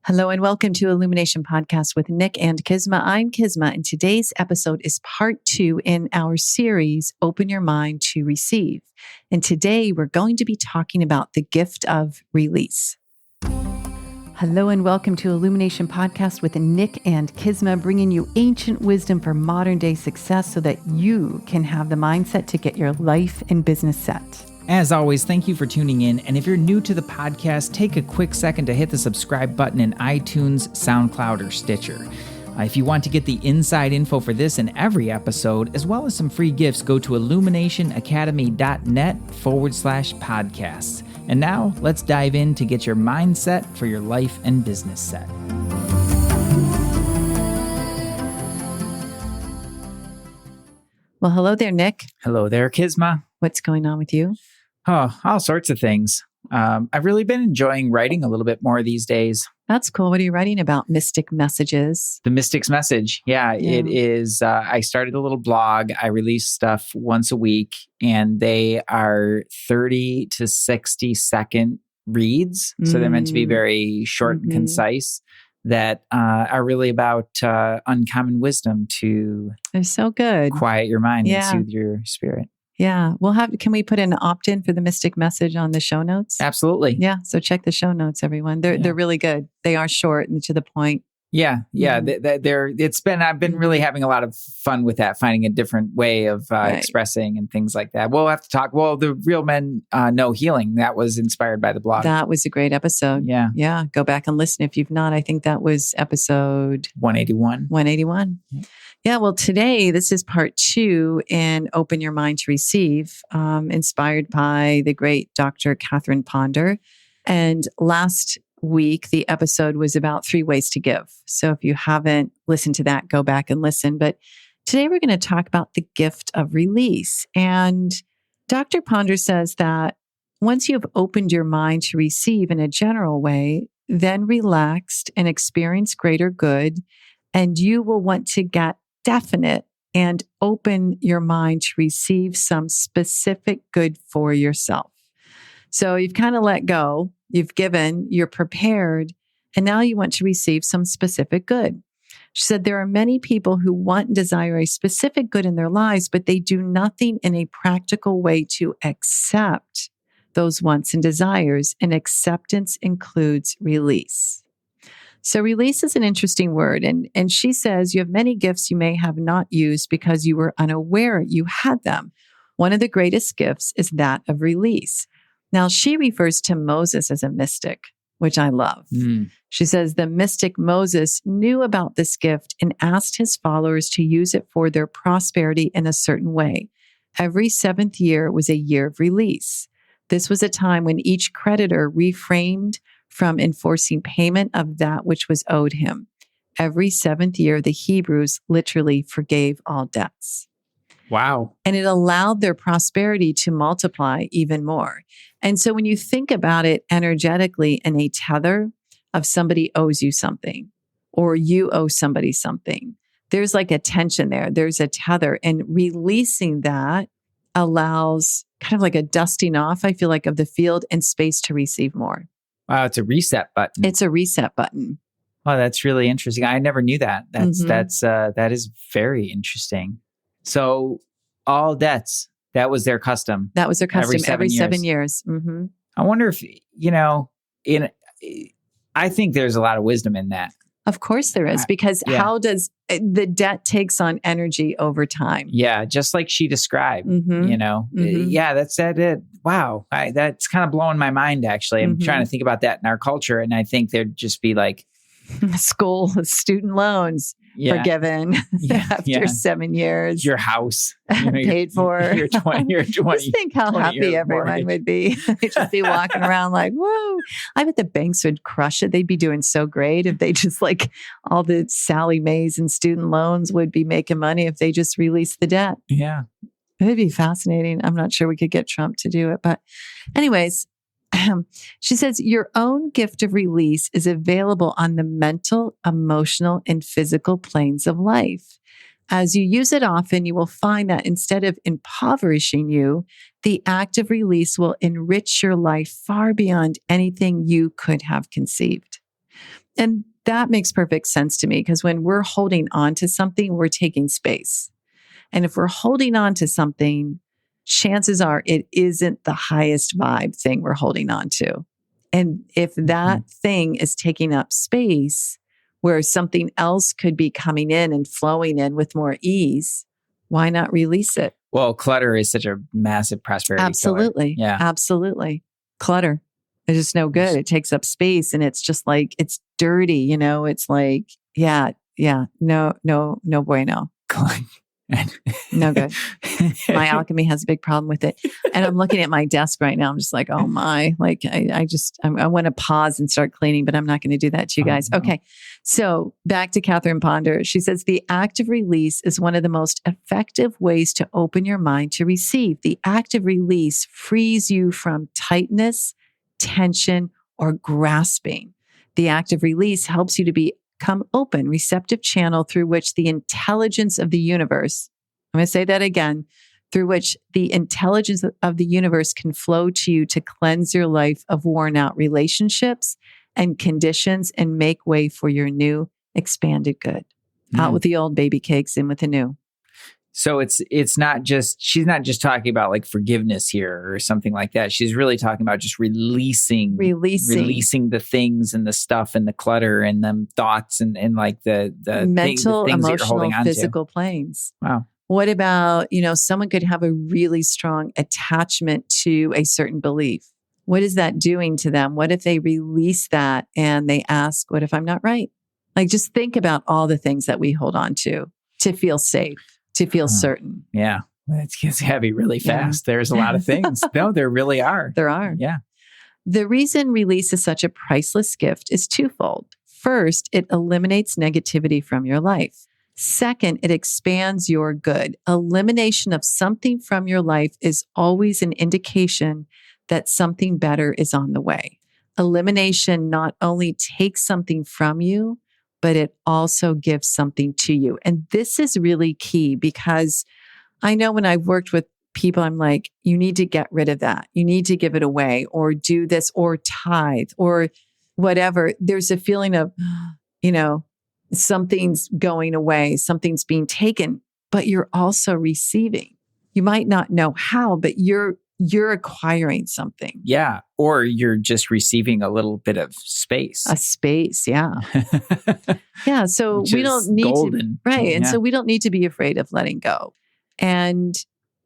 Hello and welcome to Illumination Podcast with Nick and Kisma. I'm Kisma, and today's episode is part 2 in our series, Open Your Mind to Receive. And today we're going to be talking about the gift of release. Hello and welcome to Illumination Podcast with Nick and Kisma, bringing you ancient wisdom for modern day success so that you can have the mindset to get your life and business set. As always, thank you for tuning in. And if you're new to the podcast, take a quick second to hit the subscribe button in iTunes, SoundCloud, or Stitcher. If you want to get the inside info for this and every episode, as well as some free gifts, go to illuminationacademy.net/podcasts. And now let's dive in to get your mindset for your life and business set. Well, hello there, Nick. Hello there, Kisma. What's going on with you? Oh, all sorts of things. I've really been enjoying writing a little bit more these days. That's cool. What are you writing about? Mystic Messages. The Mystic's Message. Yeah. It is. I started a little blog. I release stuff once a week, and they are 30 to 60 second reads. So they're meant to be very short and concise, that are really about uncommon wisdom to They're so good. quiet your mind and soothe your spirit. Yeah. Can we put an opt-in for the Mystic Message on the show notes? Absolutely. Yeah. So check the show notes, everyone. They're really good. They are short and to the point. Yeah. I've been really having a lot of fun with that, finding a different way of expressing and things like that. We'll have to talk. Well, the Real Men Know Healing, that was inspired by the blog. That was a great episode. Yeah. Yeah. Go back and listen if you've not. I think that was episode 181. 181. Yeah. Well, today, this is part 2 in Open Your Mind to Receive, inspired by the great Dr. Catherine Ponder. And last week, the episode was about 3 ways to give. So if you haven't listened to that, go back and listen. But today we're going to talk about the gift of release. And Dr. Ponder says that once you've opened your mind to receive in a general way, then relaxed and experience greater good, and you will want to get definite and open your mind to receive some specific good for yourself. So you've kind of let go, you've given, you're prepared, and now you want to receive some specific good. She said there are many people who want and desire a specific good in their lives, but they do nothing in a practical way to accept those wants and desires, and acceptance includes release. So release is an interesting word. And she says you have many gifts you may have not used because you were unaware you had them. One of the greatest gifts is that of release. Now, she refers to Moses as a mystic, which I love. She says the mystic Moses knew about this gift and asked his followers to use it for their prosperity in a certain way. Every 7th year was a year of release. This was a time when each creditor refrained from enforcing payment of that which was owed him. Every 7th year, the Hebrews literally forgave all debts. Wow. And it allowed their prosperity to multiply even more. And so when you think about it energetically in a tether of somebody owes you something, or you owe somebody something, there's like a tension there. There's a tether, and releasing that allows kind of like a dusting off, I feel like, of the field and space to receive more. Wow, it's a reset button. It's a reset button. Oh, that's really interesting. I never knew that. That is very interesting. So all debts, that was their custom. That was their custom every 7 years. years. Mm-hmm. I wonder if, I think there's a lot of wisdom in that. Of course there is, because how does the debt takes on energy over time? Yeah, just like she described, that's it. Wow. That's kind of blowing my mind, actually. I'm trying to think about that in our culture. And I think there'd just be like school student loans forgiven after 7 years. Your house paid for. Your 20. Just think how happy everyone would be. They'd just be walking around like, whoa. I bet the banks would crush it. They'd be doing so great if they just like all the Sally Mays and student loans would be making money if they just released the debt. Yeah. It'd be fascinating. I'm not sure we could get Trump to do it. But anyways, she says, your own gift of release is available on the mental, emotional, and physical planes of life. As you use it often, you will find that instead of impoverishing you, the act of release will enrich your life far beyond anything you could have conceived. And that makes perfect sense to me because when we're holding on to something, we're taking space. And if we're holding on to something, chances are it isn't the highest vibe thing we're holding on to. And if that thing is taking up space where something else could be coming in and flowing in with more ease, why not release it? Well, clutter is such a massive prosperity Absolutely. killer. Yeah. Absolutely. Clutter is just no good. It takes up space and it's just like, it's dirty, you know, it's like, no bueno. No good. My alchemy has a big problem with it. And I'm looking at my desk right now. I'm just like, oh my, like I want to pause and start cleaning, but I'm not going to do that to you guys. No. Okay. So back to Catherine Ponder. She says the act of release is one of the most effective ways to open your mind to receive. The act of release frees you from tightness, tension, or grasping. The act of release helps you to become open, receptive channel through which the intelligence of the universe, I'm going to say that again, through which the intelligence of the universe can flow to you to cleanse your life of worn out relationships and conditions and make way for your new expanded good. Out with the old baby cakes, in with the new. So it's not just, she's not just talking about like forgiveness here or something like that. She's really talking about just releasing the things and the stuff and the clutter and the thoughts and like the mental, things emotional, physical planes. Wow. What about, someone could have a really strong attachment to a certain belief. What is that doing to them? What if they release that and they ask, what if I'm not right? Like, just think about all the things that we hold on to feel safe, to feel certain. Yeah. It gets heavy really fast. Yeah. There's a lot of things. No, there really are. There are. Yeah. The reason release is such a priceless gift is twofold. First, it eliminates negativity from your life. Second, it expands your good. Elimination of something from your life is always an indication that something better is on the way. Elimination not only takes something from you, but it also gives something to you. And this is really key because I know when I've worked with people, I'm like, you need to get rid of that. You need to give it away or do this or tithe or whatever. There's a feeling of, something's going away, something's being taken, but you're also receiving. You might not know how, but you're acquiring something. Yeah. Or you're just receiving a little bit of space. A space. Yeah. Yeah. So we don't need golden. to, right. And so we don't need to be afraid of letting go. And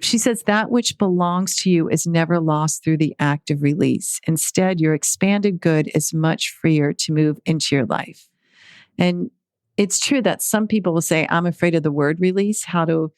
she says that which belongs to you is never lost through the act of release. Instead, your expanded good is much freer to move into your life. And it's true that some people will say, I'm afraid of the word release. How do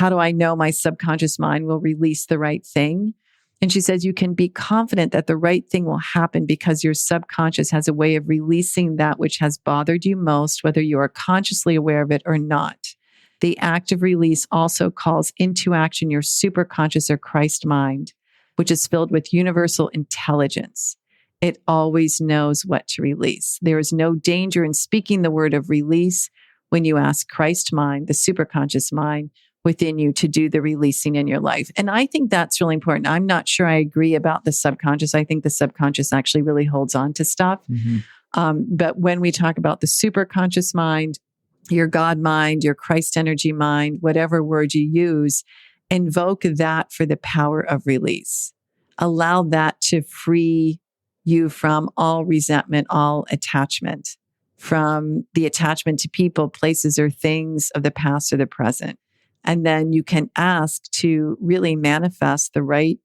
I know my subconscious mind will release the right thing? And she says, you can be confident that the right thing will happen because your subconscious has a way of releasing that which has bothered you most, whether you are consciously aware of it or not. The act of release also calls into action your superconscious or Christ mind, which is filled with universal intelligence. It always knows what to release. There is no danger in speaking the word of release when you ask Christ mind, the superconscious mind within you, to do the releasing in your life. And I think that's really important. I'm not sure I agree about the subconscious. I think the subconscious actually really holds on to stuff. Mm-hmm. But when we talk about the superconscious mind, your God mind, your Christ energy mind, whatever word you use, invoke that for the power of release. Allow that to free you from all resentment, all attachment, from the attachment to people, places, or things of the past or the present. And then you can ask to really manifest the right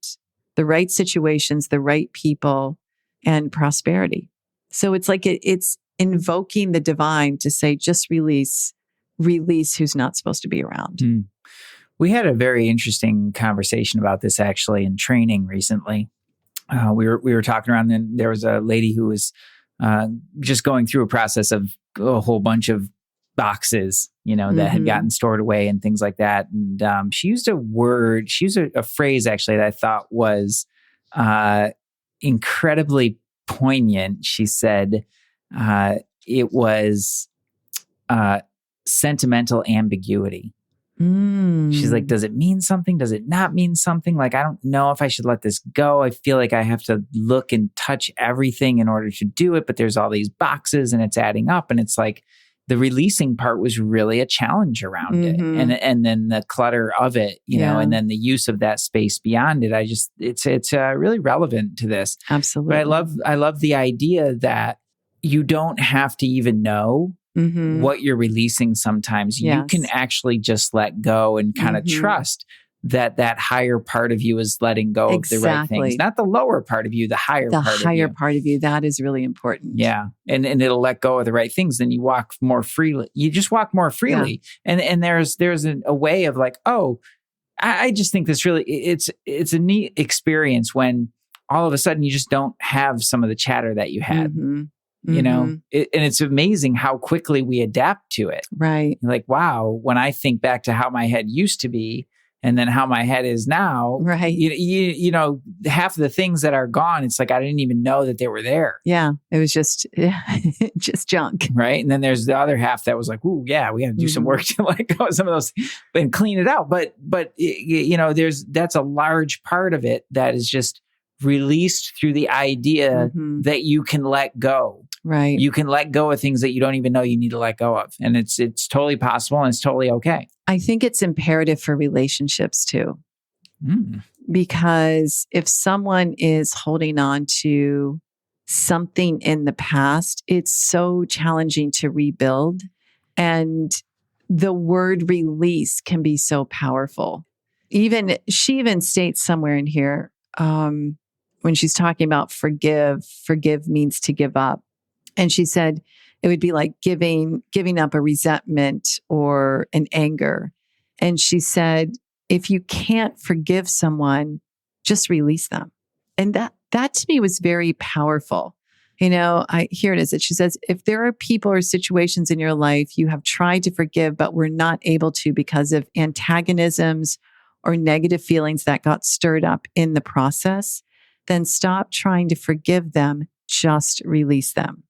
situations, the right people, and prosperity. So it's like it's invoking the divine to say, just release who's not supposed to be around. We had a very interesting conversation about this actually in training recently. We were talking around, and there was a lady who was just going through a process of a whole bunch of boxes, that had gotten stored away and things like that. And she used a phrase actually that I thought was incredibly poignant. She said it was sentimental ambiguity. She's like, does it mean something? Does it not mean something? Like, I don't know if I should let this go. I feel like I have to look and touch everything in order to do it, but there's all these boxes and it's adding up. And it's like the releasing part was really a challenge around it. And then the clutter of it, you know, and then the use of that space beyond it. It's really relevant to this. Absolutely. But I love the idea that you don't have to even know what you're releasing sometimes. Yes. You can actually just let go and kind of trust that higher part of you is letting go of the right things. Not the lower part of you, the higher part of you. The higher part of you. That is really important. Yeah. And it'll let go of the right things. Then you walk more freely. You just walk more freely. Yeah. And there's a way of like, oh, I just think this really, it's a neat experience when all of a sudden you just don't have some of the chatter that you had. You know, and it's amazing how quickly we adapt to it. Right. Like, wow, when I think back to how my head used to be and then how my head is now, right. You know, half of the things that are gone, it's like, I didn't even know that they were there. Yeah. It was just junk. Right. And then there's the other half that was like, ooh, yeah, we got to do some work to let go of some of those and clean it out. But you know, that's a large part of it that is just released through the idea that you can let go. Right. You can let go of things that you don't even know you need to let go of. And it's totally possible and it's totally okay. I think it's imperative for relationships too. Because if someone is holding on to something in the past, it's so challenging to rebuild. And the word release can be so powerful. She even states somewhere in here, when she's talking about forgive means to give up. And she said it would be like giving up a resentment or an anger. And she said, if you can't forgive someone, just release them. And that to me was very powerful. You know, here it is. She says, if there are people or situations in your life you have tried to forgive, but were not able to because of antagonisms or negative feelings that got stirred up in the process, then stop trying to forgive them. Just release them.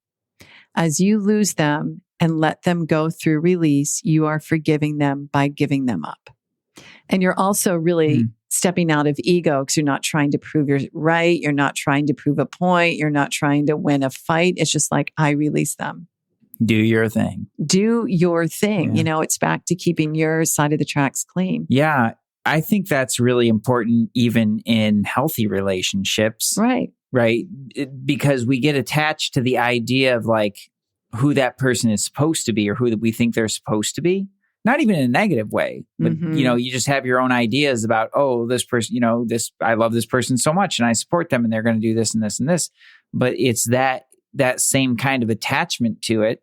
As you lose them and let them go through release, you are forgiving them by giving them up. And you're also really stepping out of ego because you're not trying to prove you're right. You're not trying to prove a point. You're not trying to win a fight. It's just like, I release them. Do your thing. Do your thing. Yeah. You know, it's back to keeping your side of the tracks clean. Yeah. I think that's really important even in healthy relationships. Right. Right. Because we get attached to the idea of like who that person is supposed to be or who we think they're supposed to be. Not even in a negative way, but you know, you just have your own ideas about, oh, this person, you know, I love this person so much and I support them and they're going to do this and this and this. But it's that same kind of attachment to it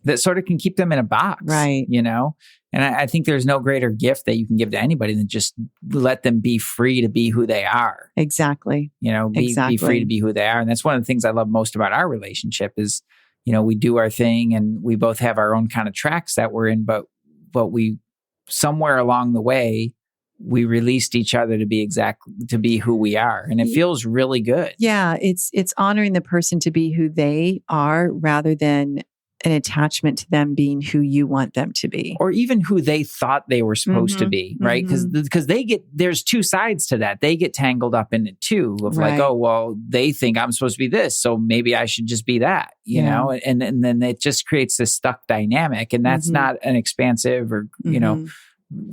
that sort of can keep them in a box. Right. You know? And I think there's no greater gift that you can give to anybody than just let them be free to be who they are. Exactly. You know, be free to be who they are. And that's one of the things I love most about our relationship is, you know, we do our thing and we both have our own kind of tracks that we're in, but we somewhere along the way, we released each other to be who we are. And it feels really good. Yeah. It's honoring the person to be who they are rather than an attachment to them being who you want them to be. Or even who they thought they were supposed to be, right? Because there's two sides to that. They get tangled up in it too of like, oh, well, they think I'm supposed to be this, so maybe I should just be that, you know? And then it just creates this stuck dynamic. And that's not an expansive or, you know,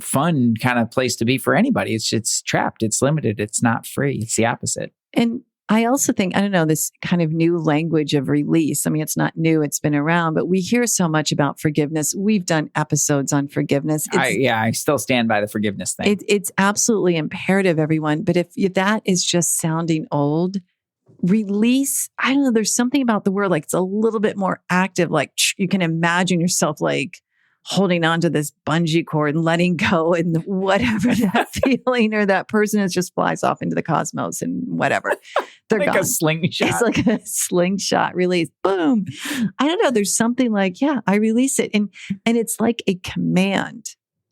fun kind of place to be for anybody. It's trapped. It's limited. It's not free. It's the opposite. And I also think, I don't know, this kind of new language of release. I mean, it's not new, it's been around, but we hear so much about forgiveness. We've done episodes on forgiveness. I still stand by the forgiveness thing. It's absolutely imperative, everyone. But if that is just sounding old, release, I don't know, there's something about the word, like it's a little bit more active. Like you can imagine yourself like holding on to this bungee cord and letting go and whatever that feeling or that person is just flies off into the cosmos and whatever. They're like gone. A slingshot. It's like a slingshot release. Boom. I don't know. There's something like, yeah, I release it. And it's like a command.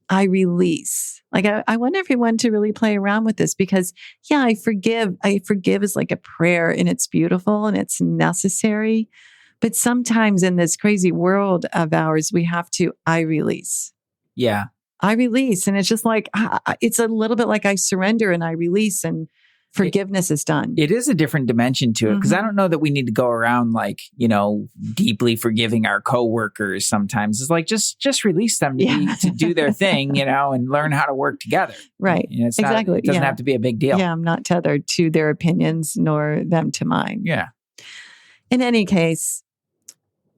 I release. Like I want everyone to really play around with this because yeah, I forgive. I forgive is like a prayer and it's beautiful and it's necessary. But sometimes in this crazy world of ours, we have to, I release. Yeah. I release. And it's just like, it's a little bit like I surrender and I release, and forgiveness is done. It is a different dimension to it, because I don't know that we need to go around like, deeply forgiving our coworkers sometimes. It's like, just release them to do their thing, and learn how to work together. Right. It's exactly. It doesn't have to be a big deal. Yeah. I'm not tethered to their opinions nor them to mine. Yeah. In any case,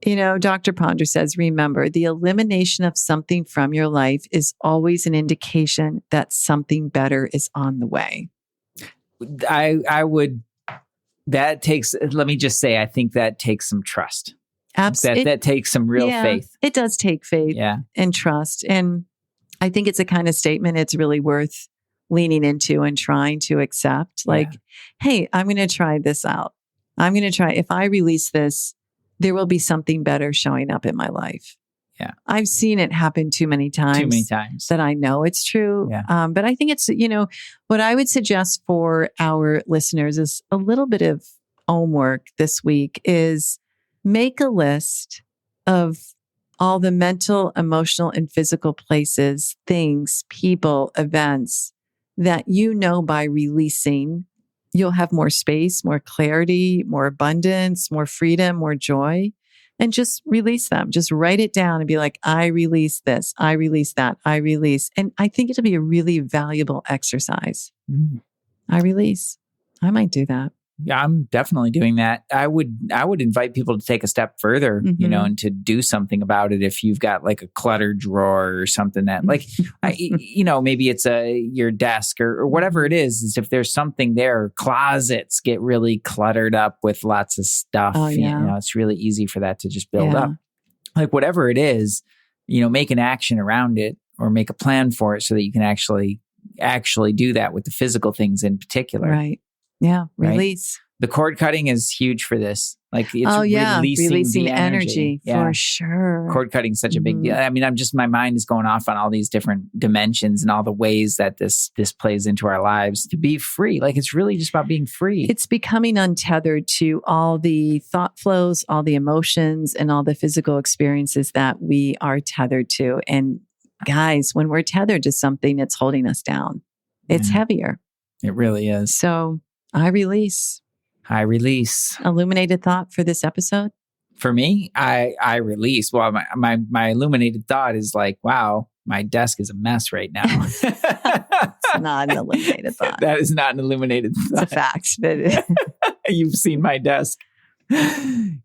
Dr. Ponder says, remember, the elimination of something from your life is always an indication that something better is on the way. I would, let me just say, I think that takes some trust. Absolutely. That takes some real faith. It does take faith and trust. And I think it's a kind of statement it's really worth leaning into and trying to accept. Like, hey, I'm going to try this out. I'm going to try. If I release this, there will be something better showing up in my life. Yeah. I've seen it happen too many times that I know it's true. Yeah. But I think it's, what I would suggest for our listeners is a little bit of homework this week is make a list of all the mental, emotional, and physical places, things, people, events that by releasing, you'll have more space, more clarity, more abundance, more freedom, more joy. And just release them. Just write it down and be like, I release this. I release that. I release. And I think it'll be a really valuable exercise. I release. I might do that. Yeah, I'm definitely doing that. I would invite people to take a step further, and to do something about it. If you've got like a cluttered drawer or something that like, maybe it's your desk or whatever it is if there's something there, closets get really cluttered up with lots of stuff. Oh, yeah. It's really easy for that to just build up. Like whatever it is, make an action around it or make a plan for it so that you can actually do that with the physical things in particular. Right. Yeah. Release. Right? The cord cutting is huge for this. Like it's releasing the energy. For sure. Cord cutting is such a big deal. I mean, my mind is going off on all these different dimensions and all the ways that this plays into our lives to be free. Like it's really just about being free. It's becoming untethered to all the thought flows, all the emotions, and all the physical experiences that we are tethered to. And guys, when we're tethered to something, it's holding us down. It's heavier. It really is. So I release. Illuminated thought for this episode? For me, I release. Well, my illuminated thought is like, wow, my desk is a mess right now. It's not an illuminated thought. That is not an illuminated thought. It's a fact. You've seen my desk.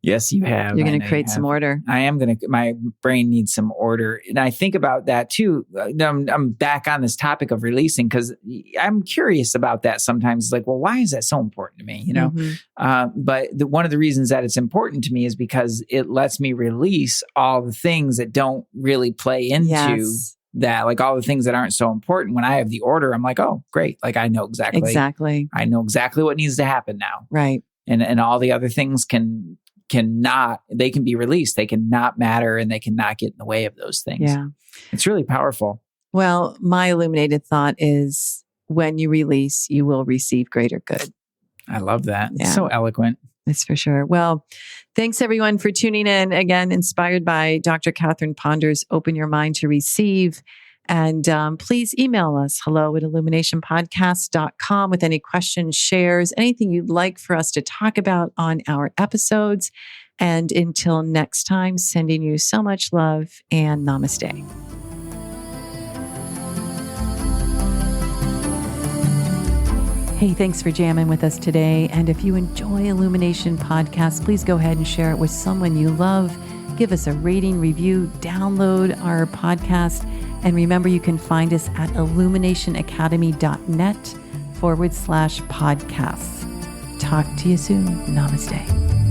Yes, you have. You're going to create some order. I am going to. My brain needs some order. And I think about that too. I'm back on this topic of releasing because I'm curious about that sometimes. It's like, well, why is that so important to me? But one of the reasons that it's important to me is because it lets me release all the things that don't really play into that, like all the things that aren't so important. When I have the order, I'm like, oh, great. Like I know exactly. I know exactly what needs to happen now. Right. And all the other things can be released. They cannot matter and they cannot get in the way of those things. Yeah. It's really powerful. Well, my illuminated thought is when you release, you will receive greater good. I love that. Yeah. It's so eloquent. It's for sure. Well, thanks everyone for tuning in. Again, inspired by Dr. Catherine Ponder's Open Your Mind to Receive. And please email us, hello@illuminationpodcast.com with any questions, shares, anything you'd like for us to talk about on our episodes. And until next time, sending you so much love and namaste. Hey, thanks for jamming with us today. And if you enjoy Illumination Podcast, please go ahead and share it with someone you love. Give us a rating, review, download our podcast. And remember, you can find us at illuminationacademy.net/podcasts. Talk to you soon. Namaste.